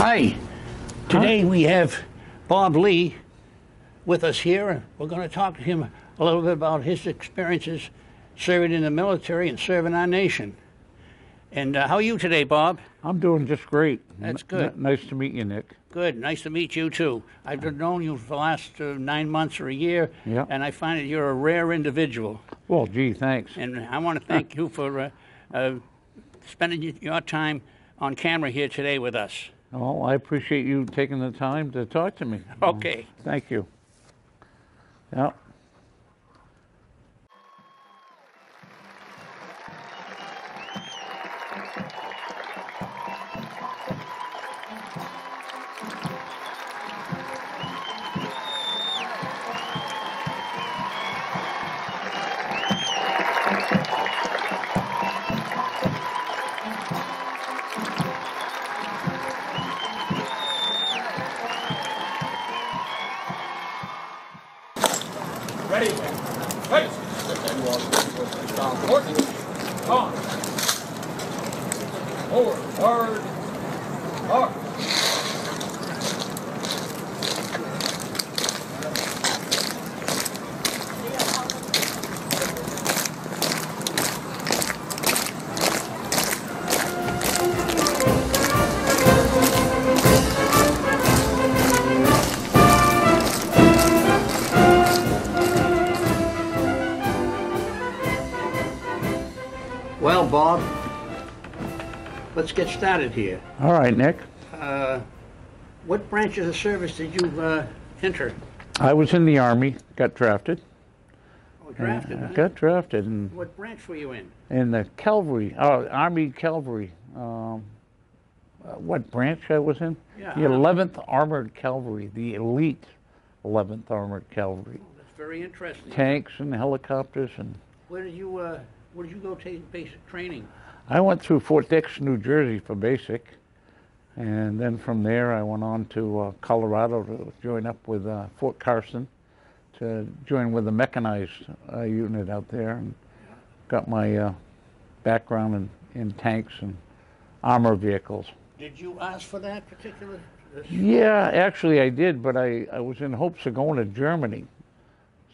Hi. Today we have Bob Lee with us here. We're going to talk to him a little bit about his experiences serving in the military and serving our nation. And how are you today, Bob? I'm doing just great. That's good. Nice to meet you, Nick. Good. Nice to meet you, too. I've known you for the last 9 months or a year, Yeah. and I find that you're a rare individual. Well, gee, thanks. And I want to thank you for spending your time on camera here today with us. Well, I appreciate you taking the time to talk to me. Okay. Thank you. Yeah. Ready? Right. On. Forward. Hard. Hard. Well, Bob, let's get started here. All right, Nick. What branch of the service did you enter? I was in the Army, got drafted. Oh, drafted, huh? Got drafted in What branch were you in? the cavalry, Army cavalry. What branch I was in? Yeah, The 11th Armored Cavalry, the elite 11th Armored Cavalry. That's very interesting. Tanks and helicopters, and Where did you go take basic training? I went through Fort Dix, New Jersey for basic, and then from there I went on to Colorado to join up with Fort Carson, to join with the mechanized unit out there, and got my background in tanks and armor vehicles. Did you ask for that particular? Yeah, actually I did, but I was in hopes of going to Germany.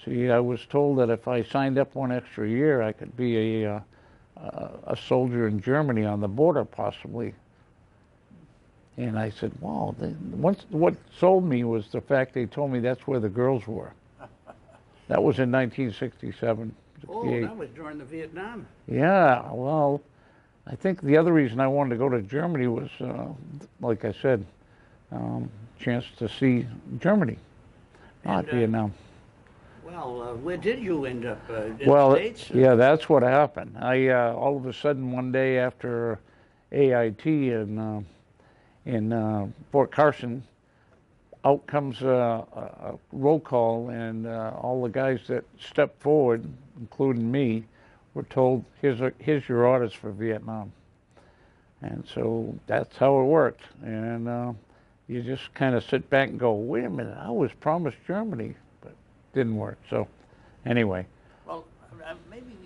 See, I was told that if I signed up 1 extra year, I could be a soldier in Germany on the border, possibly. And I said, wow, what sold me was the fact they told me that's where the girls were. That was in 1967, Oh, 68. that was during the Vietnam. Yeah, well, I think the other reason I wanted to go to Germany was, like I said, chance to see Germany, not And, Vietnam. Well, where did you end up? In Well, the States? yeah, that's what happened. I all of a sudden one day after AIT in Fort Carson, out comes a roll call, and all the guys that stepped forward, including me, were told, "Here's your orders for Vietnam." And so that's how it worked. And you just kind of sit back and go, "Wait a minute, I was promised Germany." Didn't work. So anyway. Well, maybe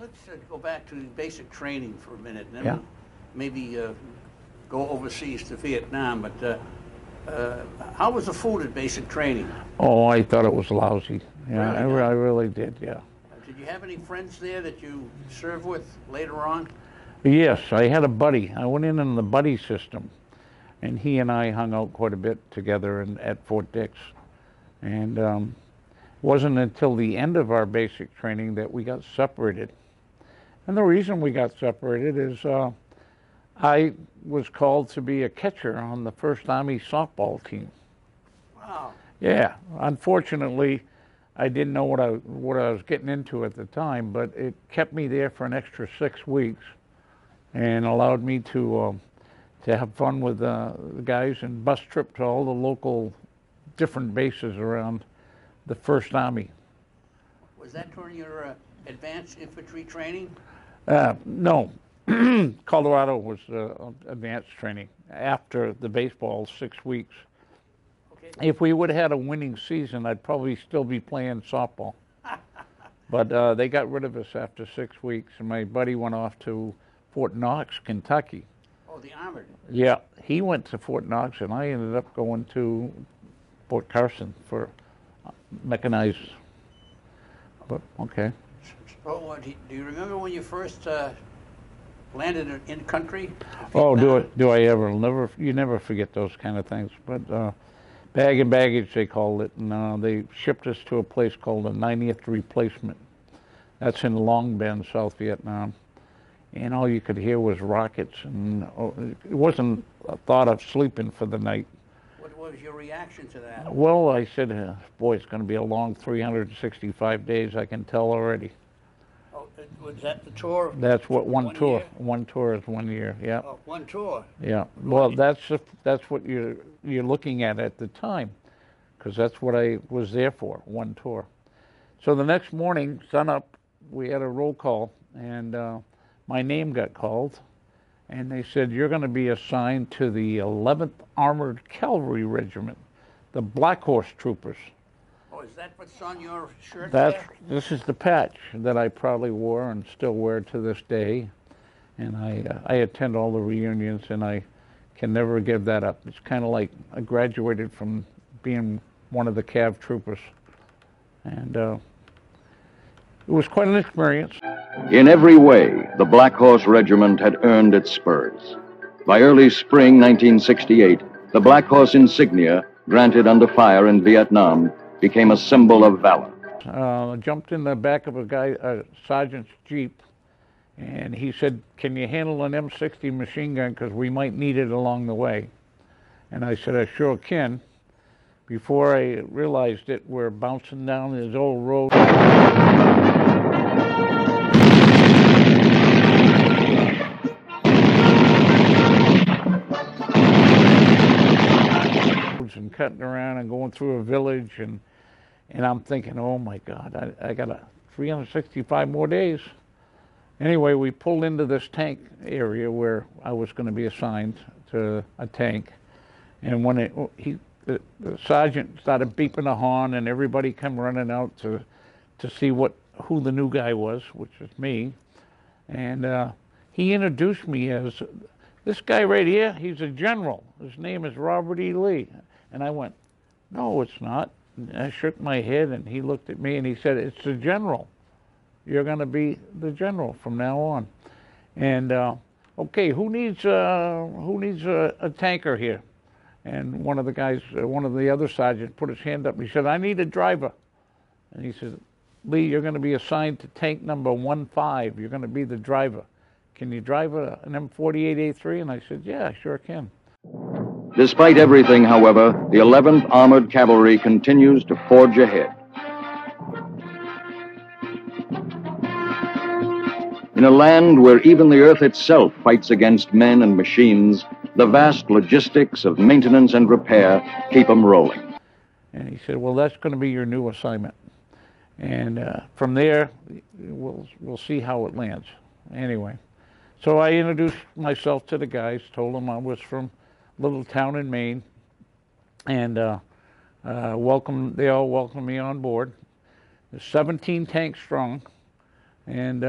let's go back to basic training for a minute, and then Yeah. maybe go overseas to Vietnam. But how was the food at basic training? Oh, I thought it was lousy. Yeah, Really? I really did. Yeah. Did you have any friends there that you served with later on? Yes, I had a buddy. I went in the buddy system, and he and I hung out quite a bit together at Fort Dix, and. Wasn't until the end of our basic training that we got separated. And the reason we got separated is I was called to be a catcher on the 1st Army softball team. Wow. Yeah, unfortunately, I didn't know what I was getting into at the time, but it kept me there for an extra 6 weeks and allowed me to have fun with the guys and bus trip to all the local different bases around the 1st Army. Was that during your advanced infantry training? No, Colorado was advanced training after the baseball 6 weeks. Okay. If we would have had a winning season, I'd probably still be playing softball. But they got rid of us after 6 weeks, and my buddy went off to Fort Knox, Kentucky. Oh, Oh, the Armored. Yeah, he went to Fort Knox, and I ended up going to Fort Carson for mechanized. But okay. So, do you remember when you first landed in country? Oh, do I ever? Never. You never forget those kind of things. But bag and baggage, they called it, and they shipped us to a place called the 90th Replacement. That's in Long Bend, South Vietnam. And all you could hear was rockets, and it wasn't a thought of sleeping for the night. What was your reaction to that? Well, I said, boy, it's going to be a long 365 days, I can tell already. Oh, was that the tour? That's what one tour. Year? One tour is 1 year, yeah. Oh, one tour? Yeah, well, that's what you're looking at the time, because that's what I was there for, one tour. So the next morning, sun up, we had a roll call, and my name got called, and they said, you're going to be assigned to the 11th Armored Cavalry Regiment, the Black Horse Troopers. Oh, is that what's on your shirt This there? is the patch that I proudly wore and still wear to this day, and I attend all the reunions, and I can never give that up. It's kind of like I graduated from being one of the Cav troopers, and it was quite an experience. In every way, the Black Horse Regiment had earned its spurs. By early spring 1968, the Black Horse insignia, granted under fire in Vietnam, became a symbol of valor. I jumped in the back of a sergeant's Jeep, and he said, can you handle an M60 machine gun, because we might need it along the way? And I said, I sure can. Before I realized it, we're bouncing down this old road. And cutting around and going through a village, and I'm thinking, oh my God, I got 365 more days. Anyway, we pulled into this tank area where I was going to be assigned to a tank, and when the sergeant started beeping the horn, and everybody come running out to see who the new guy was, which is me, and he introduced me as this guy right here. He's a general. His name is Robert E. Lee. And I went, no, it's not. And I shook my head, and he looked at me, and he said, it's the general. You're going to be the general from now on. And okay, who needs a tanker here? And one of the guys, one of the other sergeants, put his hand up, and he said, I need a driver. And he said, Lee, you're going to be assigned to tank number 15. You're going to be the driver. Can you drive an M48A3? And I said, yeah, I sure can. Despite everything, however, the 11th Armored Cavalry continues to forge ahead. In a land where even the earth itself fights against men and machines, the vast logistics of maintenance and repair keep them rolling. And he said, well, that's going to be your new assignment. And from there, we'll see how it lands. Anyway, so I introduced myself to the guys, told them I was from a little town in Maine, and they all welcomed me on board. There's 17 tanks strong, and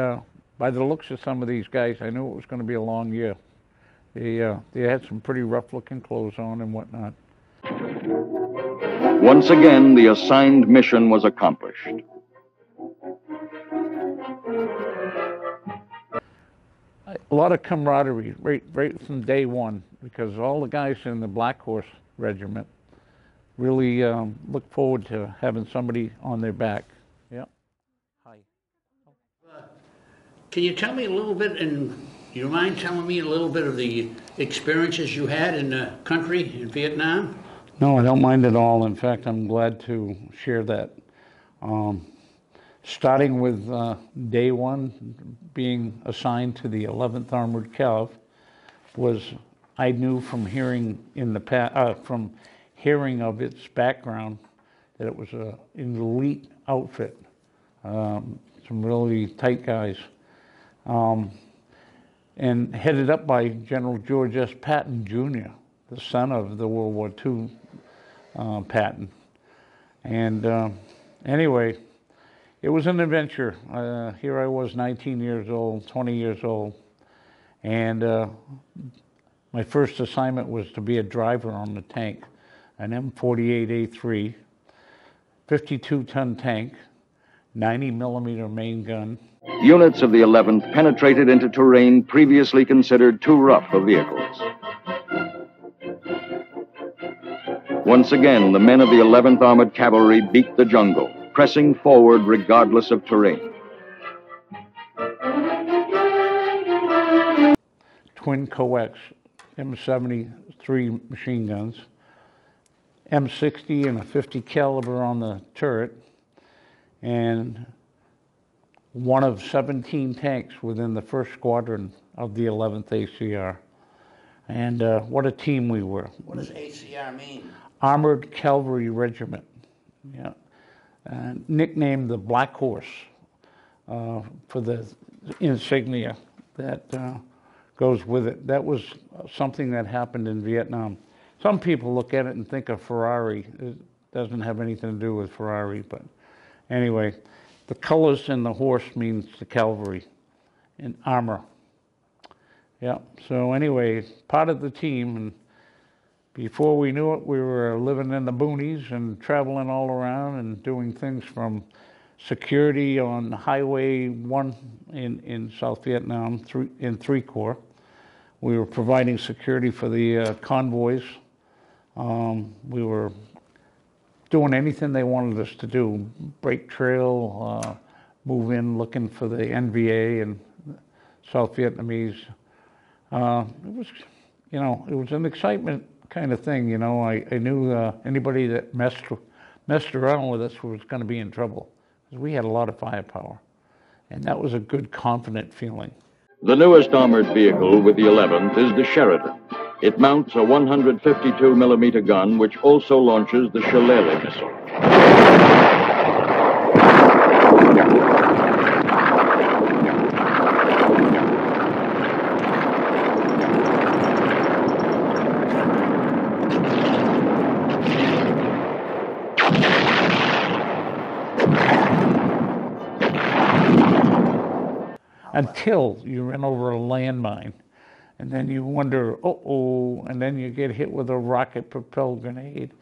by the looks of some of these guys, I knew it was going to be a long year. They had some pretty rough-looking clothes on and whatnot. Once again, the assigned mission was accomplished. A lot of camaraderie right from day one, because all the guys in the Black Horse Regiment really look forward to having somebody on their back. Yeah. Hi. Can you tell me a little bit, and do you mind telling me a little bit of the experiences you had in the country in Vietnam? No, I don't mind at all. In fact, I'm glad to share that. Starting with day one, being assigned to the 11th Armored Cav, I knew from hearing from hearing of its background that it was an elite outfit, some really tight guys, and headed up by General George S. Patton Jr., the son of the World War II Patton. And anyway, it was an adventure. Here I was, 19 years old, 20 years old, and My first assignment was to be a driver on the tank, an M48A3, 52-ton tank, 90-millimeter main gun. Units of the 11th penetrated into terrain previously considered too rough for vehicles. Once again, the men of the 11th Armored Cavalry beat the jungle, pressing forward regardless of terrain. Twin coax M73 machine guns, M60 and a 50 caliber on the turret, and one of 17 tanks within the first squadron of the 11th ACR. And what a team we were. What does ACR mean? Armored Cavalry Regiment, yeah. Nicknamed the Black Horse for the insignia that goes with it. That was something that happened in Vietnam. Some people look at it and think of Ferrari. It doesn't have anything to do with Ferrari, but anyway, the colors in the horse means the cavalry and armor. Yeah, so anyway, part of the team, and before we knew it, we were living in the boonies and traveling all around and doing things from security on Highway 1 in South Vietnam in 3 Corps. We were providing security for the convoys. We were doing anything they wanted us to do, break trail, move in looking for the NVA and South Vietnamese. It was, you know, it was an excitement kind of thing, you know. I knew anybody that messed around with us was going to be in trouble, because we had a lot of firepower, and that was a good, confident feeling. The newest armored vehicle with the 11th is the Sheridan. It mounts a 152-millimeter gun, which also launches the Shillelagh missile. Until you run over a landmine, and then you wonder, uh-oh, and then you get hit with a rocket-propelled grenade.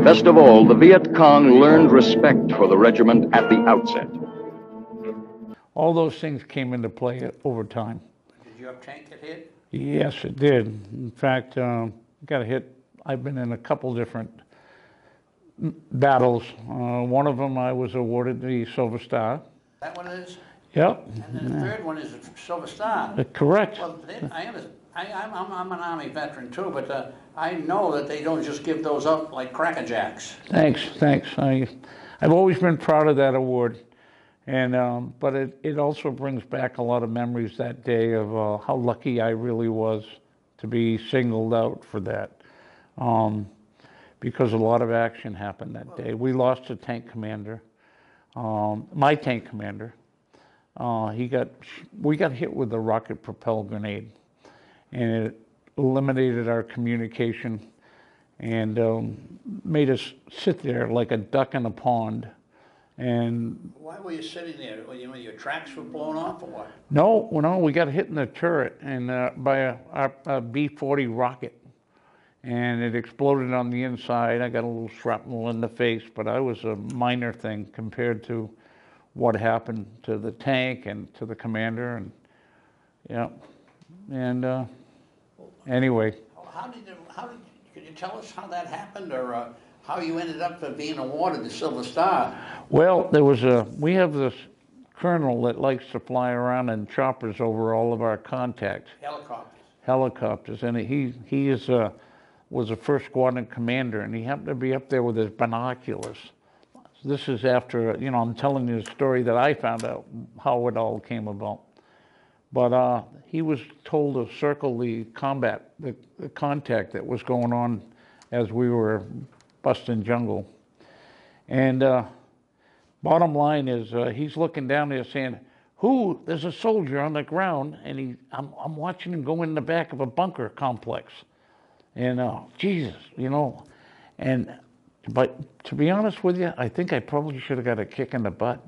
Best of all, the Viet Cong learned respect for the regiment at the outset. All those things came into play over time. Did your tank get hit? Yes, it did. In fact, got hit. I've been in a couple different battles. One of them I was awarded the Silver Star. That one is? Yep. And then the third one is a Silver Star. Correct. Well, I'm an Army veteran too, but I know that they don't just give those out like Cracker Jacks. Thanks. I've always been proud of that award, and but it also brings back a lot of memories that day of how lucky I really was to be singled out for that, because a lot of action happened that day. We lost a tank commander, my tank commander. We got hit with a rocket-propelled grenade, and it eliminated our communication and made us sit there like a duck in a pond. And why were you sitting there? Your tracks were blown off or what? No, we got hit in the turret and by a B-40 rocket, and it exploded on the inside. I got a little shrapnel in the face, but I was a minor thing compared to what happened to the tank and to the commander, and yeah, and anyway. Could you tell us how that happened, or how you ended up being awarded the Silver Star? Well, we have this colonel that likes to fly around in choppers over all of our contacts. Helicopters, and he was a first squadron commander, and he happened to be up there with his binoculars. This is after, I'm telling you the story that I found out how it all came about. But he was told to circle the contact that was going on as we were busting jungle. And bottom line is, he's looking down there saying, there's a soldier on the ground, and I'm watching him go in the back of a bunker complex. And Jesus, but to be honest with you, I think I probably should have got a kick in the butt,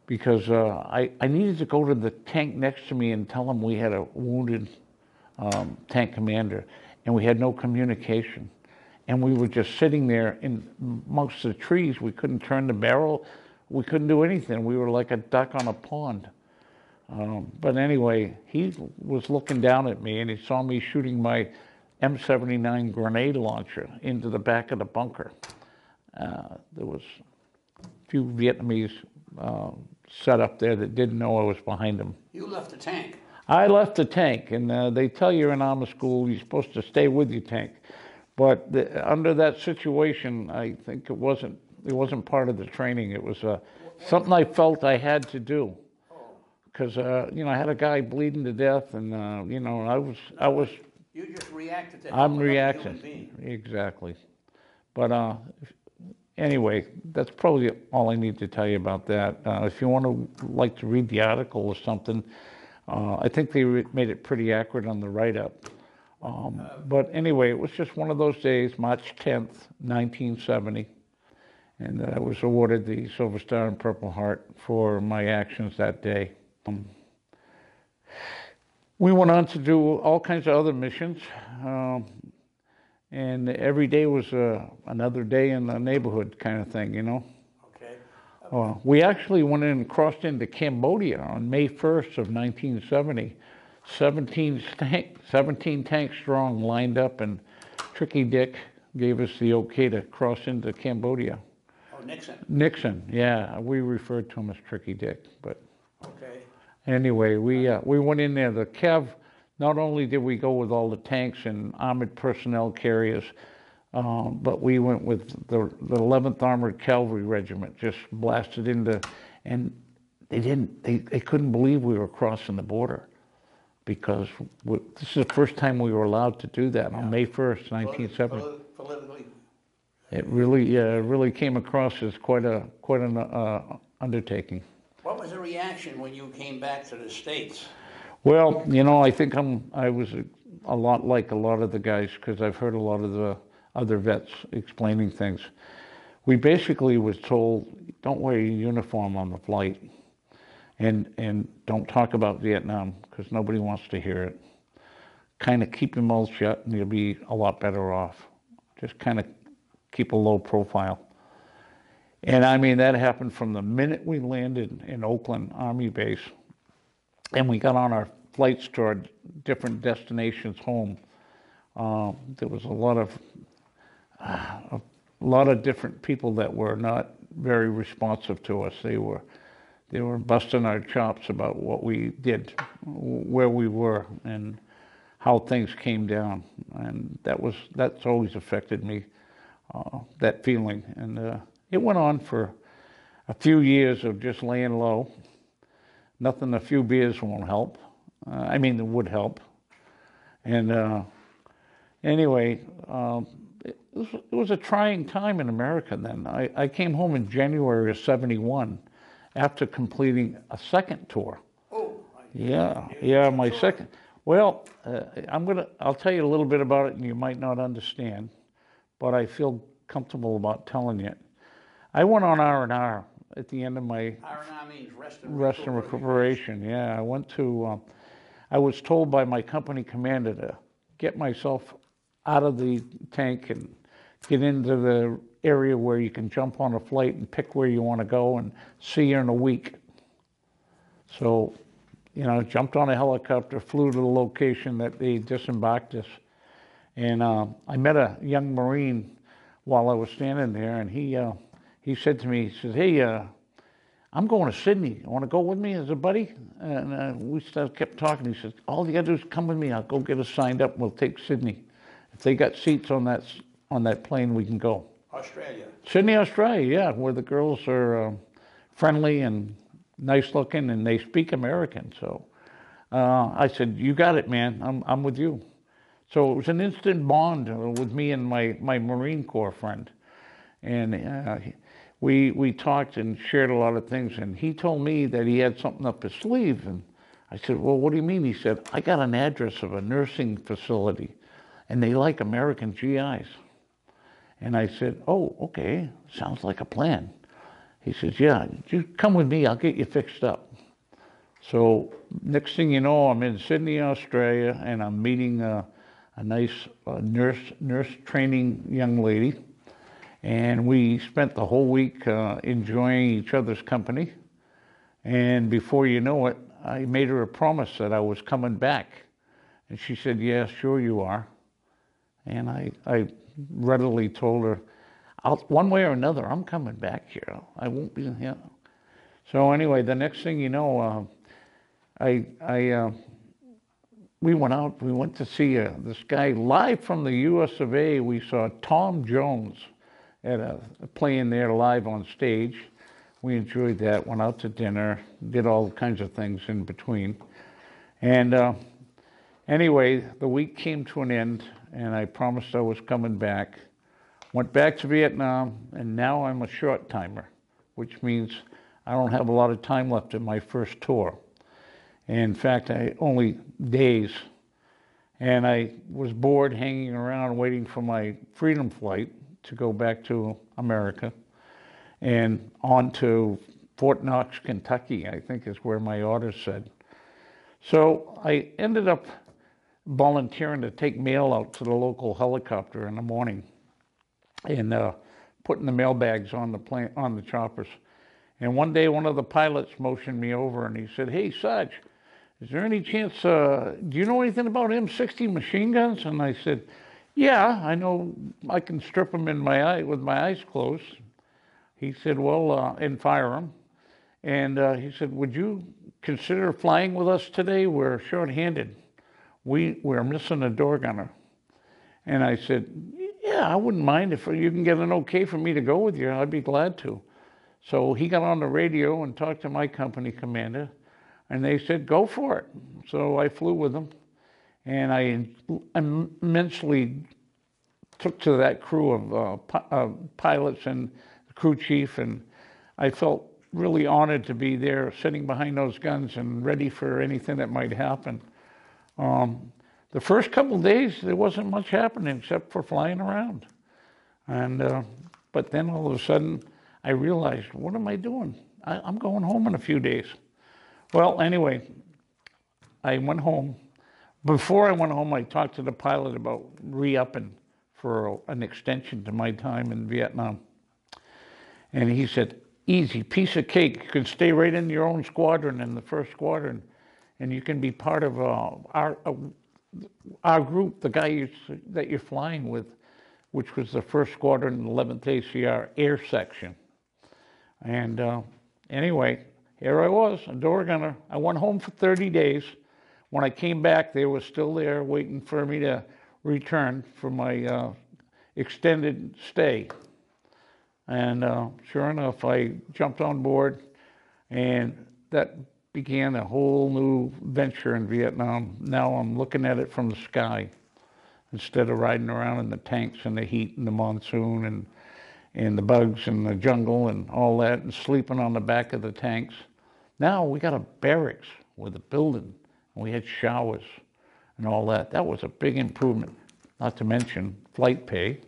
because I needed to go to the tank next to me and tell him we had a wounded tank commander, and we had no communication. And we were just sitting there in amongst the trees. We couldn't turn the barrel. We couldn't do anything. We were like a duck on a pond. But anyway, he was looking down at me, and he saw me shooting my M79 grenade launcher into the back of the bunker. There was a few Vietnamese set up there that didn't know I was behind them. You left the tank. I left the tank, and they tell you in armor school you're supposed to stay with your tank. But under that situation, I think it wasn't part of the training. It was something I felt I had to do, because you know, I had a guy bleeding to death, and you know, I was. You just reacted to. I'm reacting. Exactly. But anyway, that's probably all I need to tell you about that. If you want to like to read the article or something, I think they made it pretty accurate on the write-up. But anyway, it was just one of those days, March 10th, 1970, and I was awarded the Silver Star and Purple Heart for my actions that day. We went on to do all kinds of other missions, and every day was another day in the neighborhood kind of thing, you know. Okay. We actually went in and crossed into Cambodia on May 1st of 1970. 17 tanks strong lined up, and Tricky Dick gave us the okay to cross into Cambodia. Oh, Nixon. Nixon, yeah, we referred to him as Tricky Dick, but okay. Anyway, we went in there. The Cav, not only did we go with all the tanks and armored personnel carriers, but we went with the 11th Armored Cavalry Regiment, just blasted into, and they couldn't believe we were crossing the border, because this is the first time we were allowed to do that on May 1st, 1970. Politically. It really came across as quite an undertaking. What was the reaction when you came back to the States? Well, you know, I think I was a lot like a lot of the guys, because I've heard a lot of the other vets explaining things. We basically was told, don't wear your uniform on the flight, and don't talk about Vietnam, because nobody wants to hear it. Kind of keep your mouth shut, and you'll be a lot better off. Just kind of keep a low profile. And I mean, that happened from the minute we landed in Oakland Army Base, and we got on our flights toward different destinations home. There was a lot of different people that were not very responsive to us. They were busting our chops about what we did, where we were, and how things came down. And that's always affected me, that feeling. And it went on for a few years of just laying low. Nothing, a few beers won't help. I mean, it would help. And anyway, it was a trying time in America then. I came home in January of '71 after completing a second tour. Oh. Yeah, my second. Well, I'll tell you a little bit about it, and you might not understand, but I feel comfortable about telling you. I went on R&R at the end of my R&R means rest and recuperation. Yeah, I was told by my company commander to get myself out of the tank and get into the area where you can jump on a flight and pick where you want to go, and see you in a week. So, you know, jumped on a helicopter, flew to the location that they disembarked us, and I met a young Marine while I was standing there, and he said to me, he said, "Hey, I'm going to Sydney. You want to go with me as a buddy?" And we kept talking. He said, "All you got to do is come with me. I'll go get us signed up, and we'll take Sydney. If they got seats on that plane, we can go." Australia. Sydney, Australia, yeah, where the girls are friendly and nice looking, and they speak American. So I said, "You got it, man. I'm with you." So it was an instant bond with me and my Marine Corps friend. And we talked and shared a lot of things, and he told me that he had something up his sleeve, and I said, "Well, what do you mean?" He said, "I got an address of a nursing facility, and they like American GIs." And I said, "Oh, okay, sounds like a plan." He says, "Yeah, you come with me, I'll get you fixed up." So next thing you know, I'm in Sydney, Australia, and I'm meeting a nice nurse training young lady. And we spent the whole week enjoying each other's company. And before you know it, I made her a promise that I was coming back. And she said, yeah, sure you are. And I readily told her, one way or another, I'm coming back here. I won't be here. So anyway, the next thing you know, we went out. We went to see this guy live from the U.S. of A. We saw Tom Jones playing there live on stage. We enjoyed that. Went out to dinner. Did all kinds of things in between. And anyway, the week came to an end, and I promised I was coming back. Went back to Vietnam, and now I'm a short timer, which means I don't have a lot of time left in my first tour. In fact, only days. And I was bored hanging around waiting for my freedom flight to go back to America and on to Fort Knox, Kentucky, I think is where my orders said. So I ended up volunteering to take mail out to the local helicopter in the morning and putting the mail bags on the choppers. And one day, one of the pilots motioned me over and he said, "Hey, Sarge, is there any chance, do you know anything about M60 machine guns?" And I said, "Yeah, I know I can strip them with my eyes closed." He said, "Well, and fire them." And he said, "Would you consider flying with us today? We're short-handed. We're missing a door gunner." And I said, "Yeah, I wouldn't mind if you can get an okay for me to go with you. I'd be glad to." So he got on the radio and talked to my company commander, and they said, "Go for it." So I flew with them, and I immensely took to that crew of pilots and the crew chief, and I felt really honored to be there sitting behind those guns and ready for anything that might happen. The first couple of days, there wasn't much happening except for flying around. And but then all of a sudden, I realized, what am I doing? I'm going home in a few days. Well, anyway, I went home. Before I went home, I talked to the pilot about re-upping for an extension to my time in Vietnam. And he said, "Easy, piece of cake. You can stay right in your own squadron, in the first squadron, and you can be part of our group, the guy that you're flying with," which was the 1st Squadron, 11th ACR Air Section. And anyway, here I was, a door gunner. I went home for 30 days. When I came back, they were still there waiting for me to return for my extended stay. And sure enough, I jumped on board, and that began a whole new venture in Vietnam. Now I'm looking at it from the sky instead of riding around in the tanks and the heat and the monsoon and the bugs and the jungle and all that, and sleeping on the back of the tanks. Now we got a barracks with a building, and we had showers and all that. That was a big improvement, not to mention flight pay,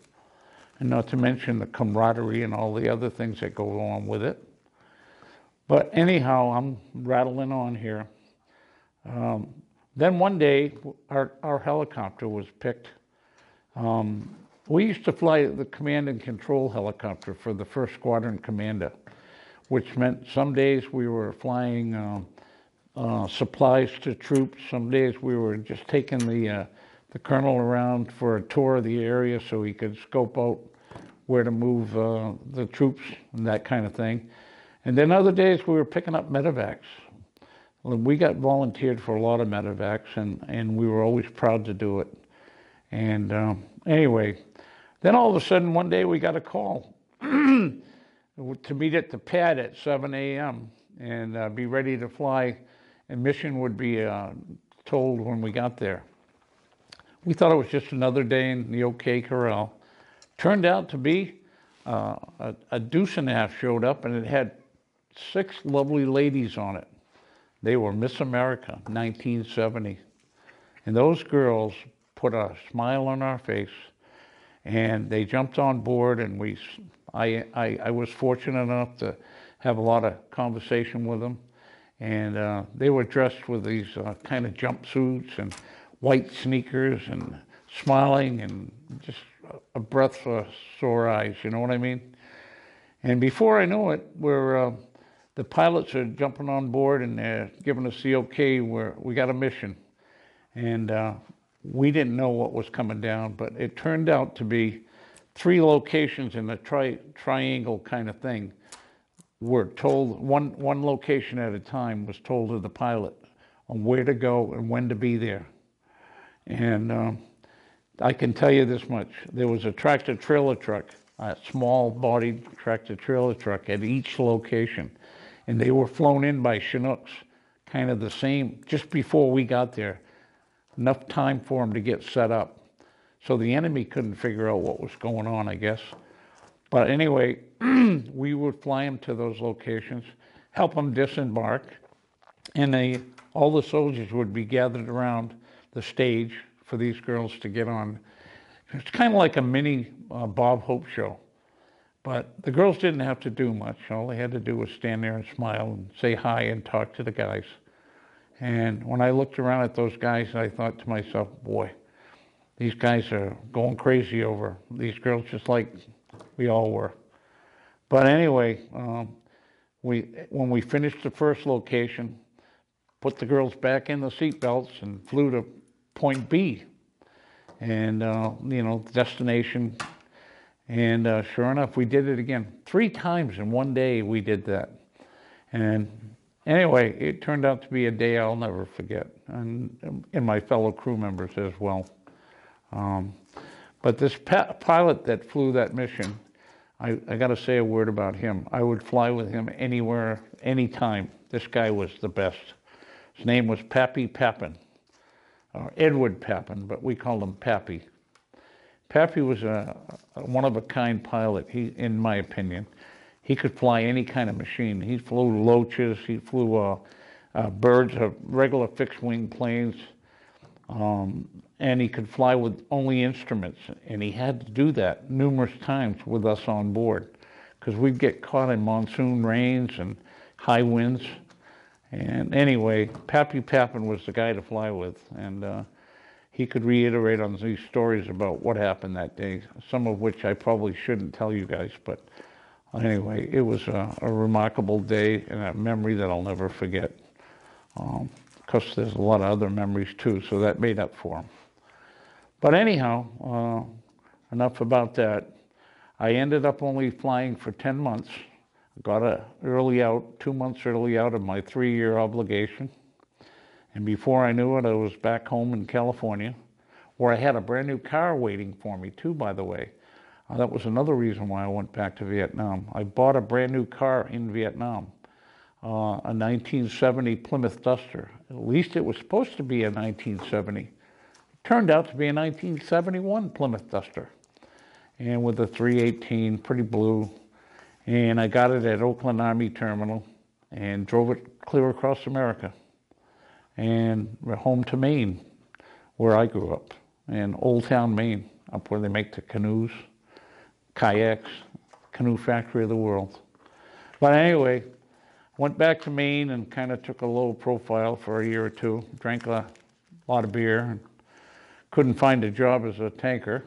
and not to mention the camaraderie and all the other things that go along with it. But anyhow, I'm rattling on here. Then one day, our helicopter was picked. We used to fly the command and control helicopter for the 1st Squadron commander, which meant some days we were flying supplies to troops. Some days we were just taking the colonel around for a tour of the area so he could scope out where to move the troops and that kind of thing. And then other days we were picking up medevacs. We got volunteered for a lot of medevacs, and we were always proud to do it. And anyway, then all of a sudden one day we got a call to meet at the pad at 7 a.m. and be ready to fly. And mission would be told when we got there. We thought it was just another day in the OK Corral. Turned out to be a deuce and a half showed up, and it had 6 lovely ladies on it. They were Miss America 1970. And those girls put a smile on our face, and they jumped on board, and I was fortunate enough to have a lot of conversation with them. and they were dressed with these kind of jumpsuits and white sneakers and smiling and just a breath for sore eyes, you know what I mean? And before I know it, the pilots are jumping on board and they're giving us the okay where we got a mission. And we didn't know what was coming down, but it turned out to be 3 locations in a triangle kind of thing. We're told one location at a time was told to the pilot on where to go and when to be there. And I can tell you this much: there was a tractor-trailer truck, a small-bodied tractor-trailer truck at each location, and they were flown in by Chinooks, kind of the same, just before we got there. Enough time for them to get set up. So the enemy couldn't figure out what was going on, I guess. But anyway, we would fly them to those locations, help them disembark, and all the soldiers would be gathered around the stage for these girls to get on. It's kind of like a mini Bob Hope show. But the girls didn't have to do much. All they had to do was stand there and smile and say hi and talk to the guys. And when I looked around at those guys, I thought to myself, boy, these guys are going crazy over these girls, just like we all were. But anyway, when we finished the first location, put the girls back in the seatbelts and flew to point B, and destination. And sure enough, we did it again 3 times in one day. We did that, and anyway, it turned out to be a day I'll never forget, and my fellow crew members as well. But this pilot that flew that mission, I got to say a word about him. I would fly with him anywhere, anytime. This guy was the best. His name was Pappy Papin, or Edward Papin, but we called him Pappy. Pappy was a one-of-a-kind pilot, in my opinion. He could fly any kind of machine. He flew Loaches, he flew birds, regular fixed-wing planes, and he could fly with only instruments. And he had to do that numerous times with us on board, because we'd get caught in monsoon rains and high winds. And anyway, Pappy Papin was the guy to fly with, and he could reiterate on these stories about what happened that day, some of which I probably shouldn't tell you guys, but anyway, it was a remarkable day and a memory that I'll never forget. Because there's a lot of other memories too, so that made up for them. But anyhow, enough about that. I ended up only flying for 10 months. Got 2 months early out of my 3-year obligation. And before I knew it, I was back home in California, where I had a brand new car waiting for me too, by the way. That was another reason why I went back to Vietnam. I bought a brand new car in Vietnam, a 1970 Plymouth Duster. At least it was supposed to be a 1970. It turned out to be a 1971 Plymouth Duster, and with a 318, pretty blue. And I got it at Oakland Army Terminal and drove it clear across America and home to Maine, where I grew up, in Old Town, Maine, up where they make the canoes, kayaks, canoe factory of the world. But anyway, went back to Maine and kind of took a low profile for a year or 2, drank a lot of beer, and couldn't find a job as a tanker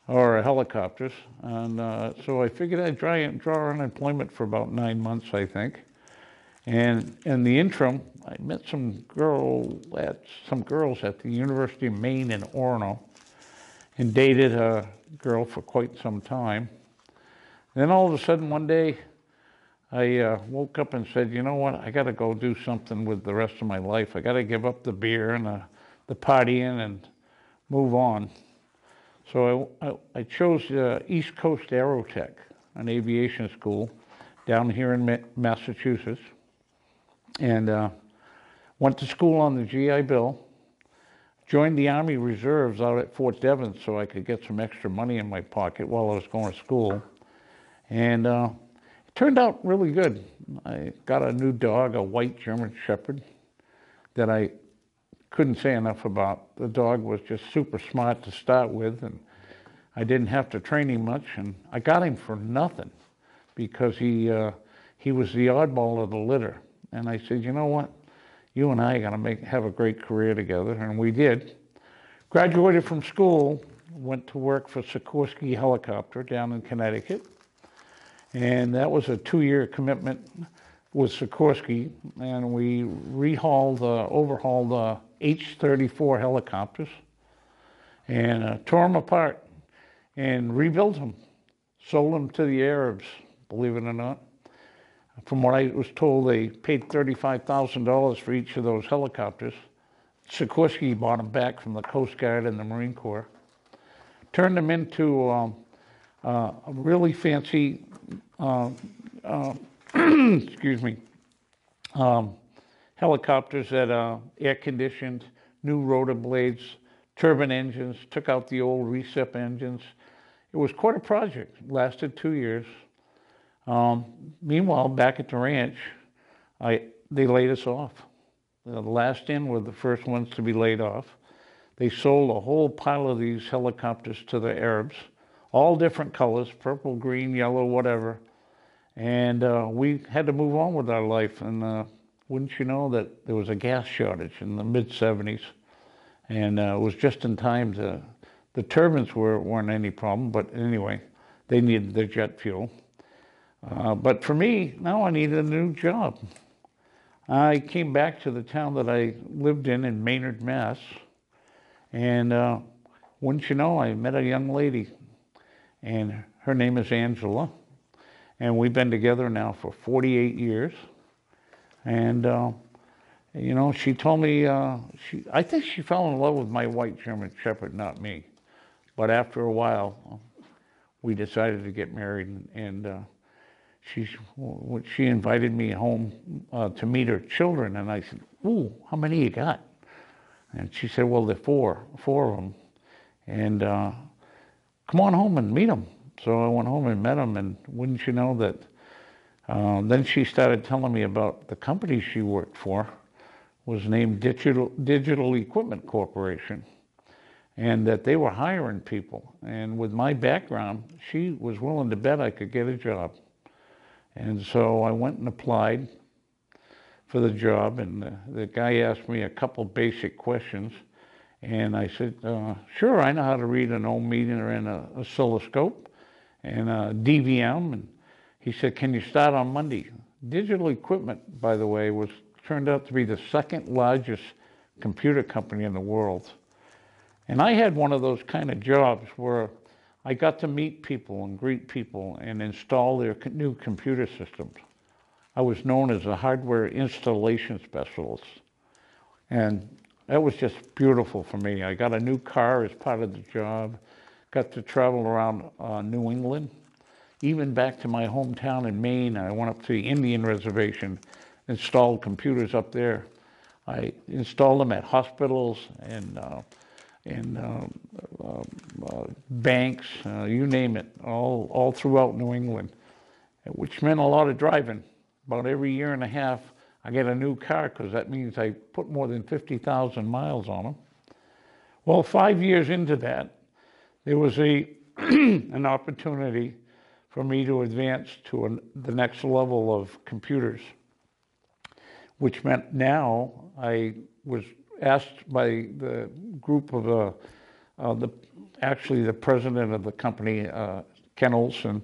or helicopters. And so I figured I'd draw unemployment for about 9 months, I think. And in the interim, I met some girls at the University of Maine in Orono, and dated a girl for quite some time. Then all of a sudden one day, I woke up and said, you know what, I got to go do something with the rest of my life. I got to give up the beer and the partying and move on. So I chose East Coast Aerotech, an aviation school down here in Massachusetts, and went to school on the GI Bill, joined the Army Reserves out at Fort Devens so I could get some extra money in my pocket while I was going to school. And it turned out really good. I got a new dog, a white German Shepherd, that I couldn't say enough about. The dog was just super smart to start with, and I didn't have to train him much, and I got him for nothing because he was the oddball of the litter. And I said, you know what? You and I are going to have a great career together. And we did. Graduated from school, went to work for Sikorsky Helicopter down in Connecticut. And that was a 2-year commitment with Sikorsky. And we overhauled H-34 helicopters and tore them apart and rebuilt them. Sold them to the Arabs, believe it or not. From what I was told, they paid $35,000 for each of those helicopters. Sikorsky bought them back from the Coast Guard and the Marine Corps. Turned them into a really fancy, excuse me, helicopters that are air-conditioned, new rotor blades, turbine engines, took out the old recip engines. It was quite a project. It lasted 2 years. Meanwhile, back at the ranch, they laid us off. The last in were the first ones to be laid off. They sold a whole pile of these helicopters to the Arabs, all different colors, purple, green, yellow, whatever. And we had to move on with our life. And wouldn't you know that there was a gas shortage in the mid-'70s. And it was just in time to, the turbines weren't any problem, but anyway, they needed their jet fuel. But for me, now I needed a new job. I came back to the town that I lived in Maynard, Mass. And wouldn't you know, I met a young lady, and her name is Angela. And we've been together now for 48 years. And, you know, she told me, I think she fell in love with my white German Shepherd, not me. But after a while, we decided to get married, and she invited me home to meet her children, and I said, "Ooh, how many you got?" And she said, "Well, there are four of them, and come on home and meet them." So I went home and met them, and wouldn't you know that? Then she started telling me about the company she worked for, was named Digital Equipment Corporation, and that they were hiring people. And with my background, she was willing to bet I could get a job. And so I went and applied for the job, and the guy asked me a couple basic questions, and I said, sure, I know how to read an ohm meter and an oscilloscope and a DVM. And he said, can you start on Monday? Digital Equipment, by the way, turned out to be the second largest computer company in the world. And I had one of those kind of jobs where I got to meet people and greet people and install their new computer systems. I was known as a hardware installation specialist. And that was just beautiful for me. I got a new car as part of the job, got to travel around New England, even back to my hometown in Maine. I went up to the Indian reservation, installed computers up there. I installed them at hospitals and banks, you name it, all throughout New England, which meant a lot of driving. About every year and a half, I get a new car because that means I put more than 50,000 miles on them. Well, 5 years into that, there was an opportunity for me to advance to the next level of computers, which meant now I was asked by the group of actually the president of the company, Ken Olson,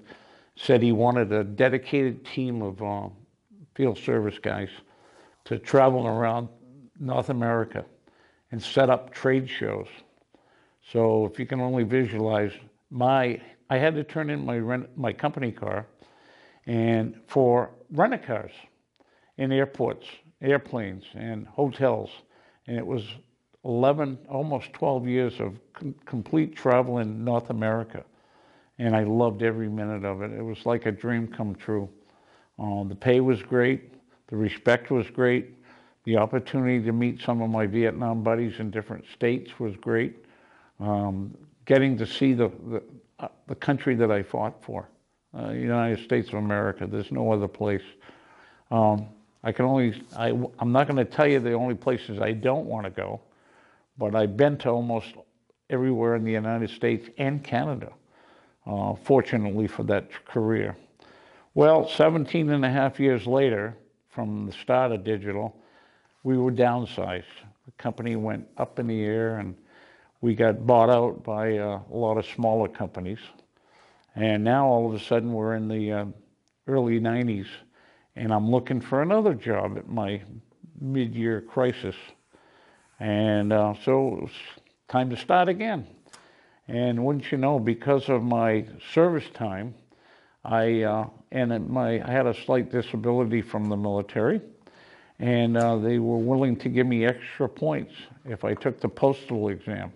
said he wanted a dedicated team of field service guys to travel around North America and set up trade shows. So if you can only visualize, I had to turn in my company car and for rent-a-cars in airports, airplanes, and hotels. And it was 11, almost 12 years of complete travel in North America. And I loved every minute of it. It was like a dream come true. The pay was great. The respect was great. The opportunity to meet some of my Vietnam buddies in different states was great. Getting to see the country that I fought for, the United States of America. There's no other place. I'm not going to tell you the only places I don't want to go, but I've been to almost everywhere in the United States and Canada, fortunately for that career. Well, 17 and a half years later, from the start of digital, we were downsized. The company went up in the air, and we got bought out by a lot of smaller companies. And now all of a sudden we're in the early 90s, and I'm looking for another job at my mid-year crisis. And so it was time to start again. And wouldn't you know, because of my service time, I had a slight disability from the military, and they were willing to give me extra points if I took the postal exam.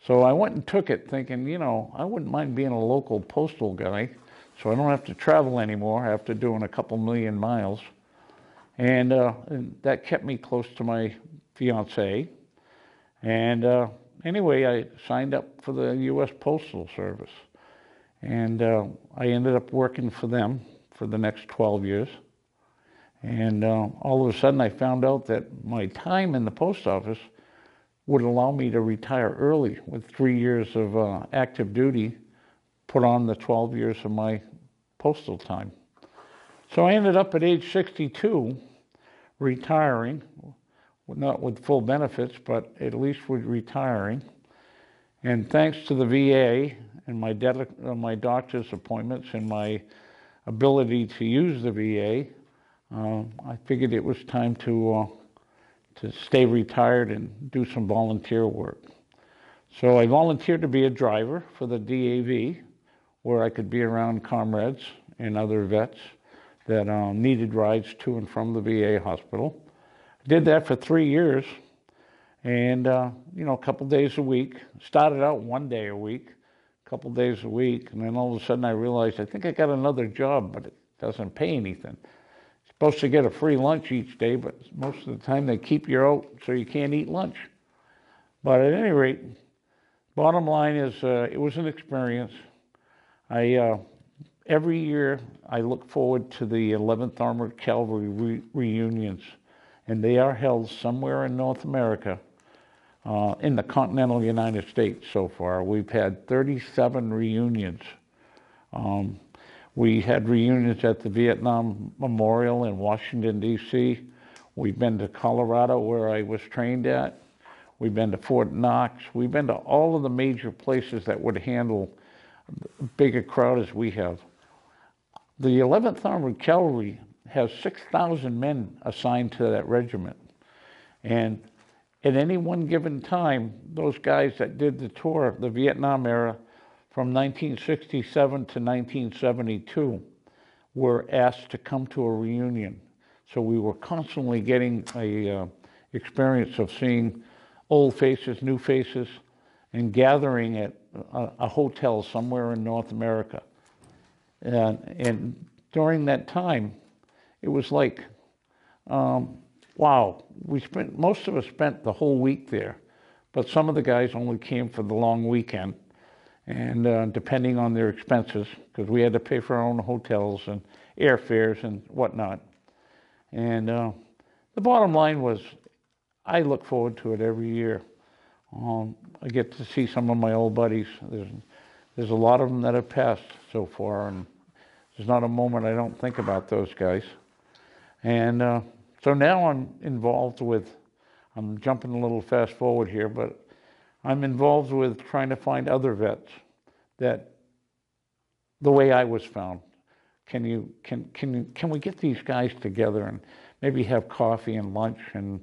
So I went and took it thinking, you know, I wouldn't mind being a local postal guy, so I don't have to travel anymore after doing a couple million miles. And that kept me close to my fiancée. And anyway, I signed up for the U.S. Postal Service. And I ended up working for them for the next 12 years. And all of a sudden I found out that my time in the post office would allow me to retire early with 3 years of active duty, put on the 12 years of my postal time. So I ended up at age 62 retiring, not with full benefits, but at least with retiring. And thanks to the VA and my doctor's appointments and my ability to use the VA, I figured it was time to stay retired and do some volunteer work. So I volunteered to be a driver for the DAV, where I could be around comrades and other vets that needed rides to and from the VA hospital. I did that for 3 years, and you know, a couple days a week. Started out 1 day a week, a couple days a week, and then all of a sudden I realized I think I got another job, but it doesn't pay anything. Supposed to get a free lunch each day, but most of the time they keep you out so you can't eat lunch. But at any rate, bottom line is it was an experience. Every year I look forward to the 11th Armored Cavalry reunions, and they are held somewhere in North America, in the continental United States so far. We've had 37 reunions. We had reunions at the Vietnam Memorial in Washington, D.C. We've been to Colorado, where I was trained at. We've been to Fort Knox. We've been to all of the major places that would handle a bigger crowd as we have. The 11th Armored Cavalry has 6,000 men assigned to that regiment. And at any one given time, those guys that did the tour, the Vietnam era, from 1967 to 1972, were asked to come to a reunion. So we were constantly getting a experience of seeing old faces, new faces, and gathering at a hotel somewhere in North America. And during that time, it was like, wow, most of us spent the whole week there, but some of the guys only came for the long weekend. And depending on their expenses, because we had to pay for our own hotels and airfares and whatnot. And the bottom line was, I look forward to it every year. I get to see some of my old buddies. There's a lot of them that have passed so far, and there's not a moment I don't think about those guys. And so now I'm involved with, I'm jumping a little fast forward here, but I'm involved with trying to find other vets that, the way I was found, can we get these guys together and maybe have coffee and lunch and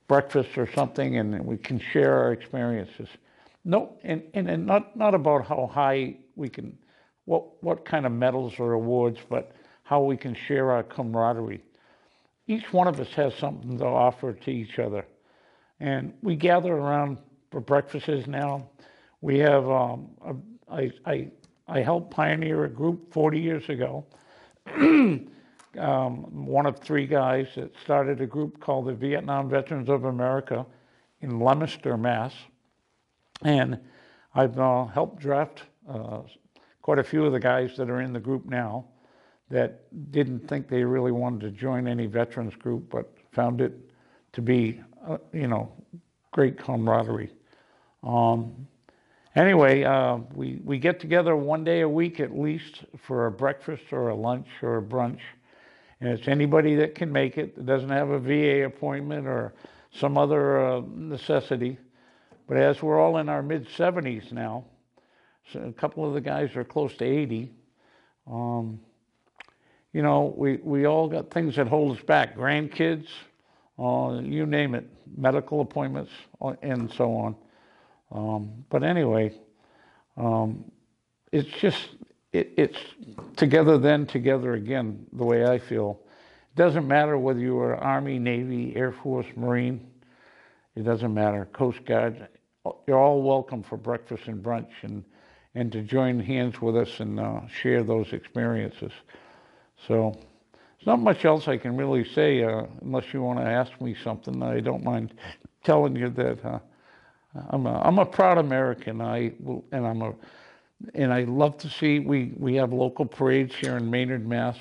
breakfast or something, and we can share our experiences. No, and not about how high we can, what kind of medals or awards, but how we can share our camaraderie. Each one of us has something to offer to each other, and we gather around for breakfasts now. We have, I helped pioneer a group 40 years ago. One of 3 guys that started a group called the Vietnam Veterans of America in Leominster, Mass. And I've helped draft quite a few of the guys that are in the group now that didn't think they really wanted to join any veterans group, but found it to be, great camaraderie. Anyway, we get together 1 day a week at least for a breakfast or a lunch or a brunch, And it's anybody that can make it, that doesn't have a VA appointment or some other necessity. But as we're all in our mid-70s now, so a couple of the guys are close to 80, you know, we all got things that hold us back. Grandkids, you name it, medical appointments, and so on. But anyway, it's just, it's together then, together again, the way I feel. It doesn't matter whether you are Army, Navy, Air Force, Marine. It doesn't matter. Coast Guard. You're all welcome for breakfast and brunch and to join hands with us and share those experiences. So there's not much else I can really say unless you want to ask me something. I don't mind telling you that I'm a proud American. I love to see we have local parades here in Maynard, Mass,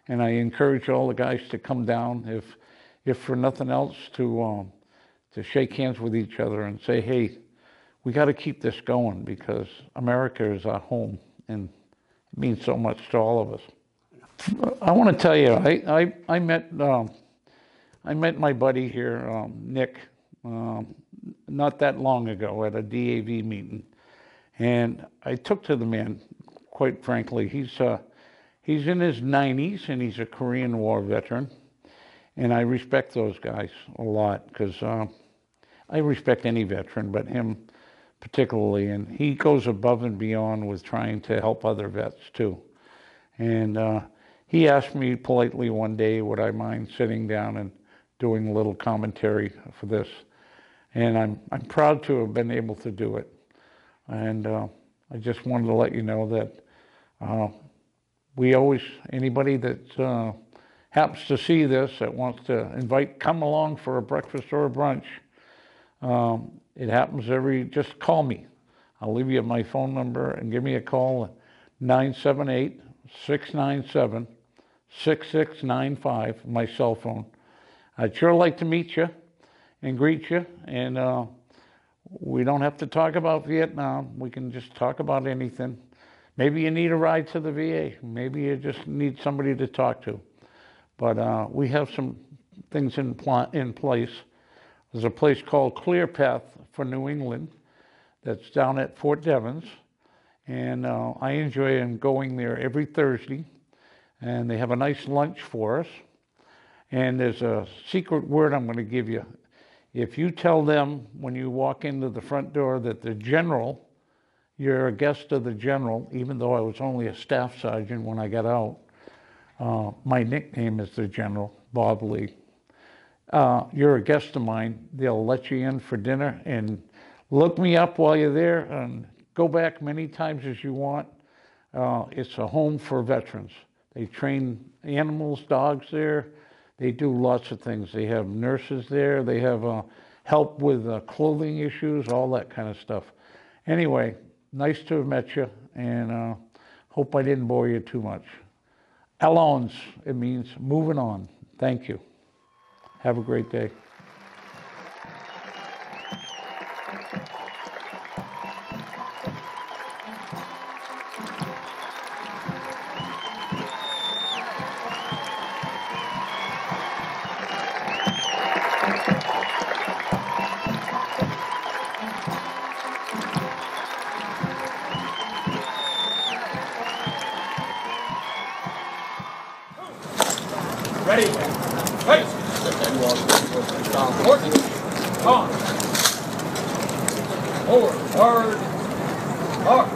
and I encourage all the guys to come down if for nothing else to shake hands with each other and say, hey, we got to keep this going because America is our home and it means so much to all of us. I want to tell you, I met my buddy here, Nick, not that long ago at a DAV meeting, and I took to the man. Quite frankly, he's in his 90s and he's a Korean War veteran, and I respect those guys a lot because I respect any veteran, but him particularly, and he goes above and beyond with trying to help other vets too. And he asked me politely one day, would I mind sitting down and doing a little commentary for this? And I'm proud to have been able to do it. And I just wanted to let you know that we always, anybody that happens to see this, that wants to come along for a breakfast or a brunch, it happens just call me. I'll leave you my phone number and give me a call, 978-697-6695, my cell phone. I'd sure like to meet you and greet you, and we don't have to talk about Vietnam. We can just talk about anything. Maybe you need a ride to the VA. Maybe you just need somebody to talk to. But we have some things in place. There's a place called Clear Path for New England that's down at Fort Devens, and I enjoy going there every Thursday, and they have a nice lunch for us. And there's a secret word I'm going to give you. If you tell them when you walk into the front door that the general, you're a guest of the general, even though I was only a staff sergeant when I got out, my nickname is the General, Bob Lee. You're a guest of mine. They'll let you in for dinner and look me up while you're there and go back many times as you want. It's a home for veterans. They train animals, dogs there. They do lots of things. They have nurses there. They have help with clothing issues, all that kind of stuff. Anyway, nice to have met you, and hope I didn't bore you too much. Allons, it means moving on. Thank you. Have a great day. Ready. Face. Horses. On. Forward. Hard. Hard.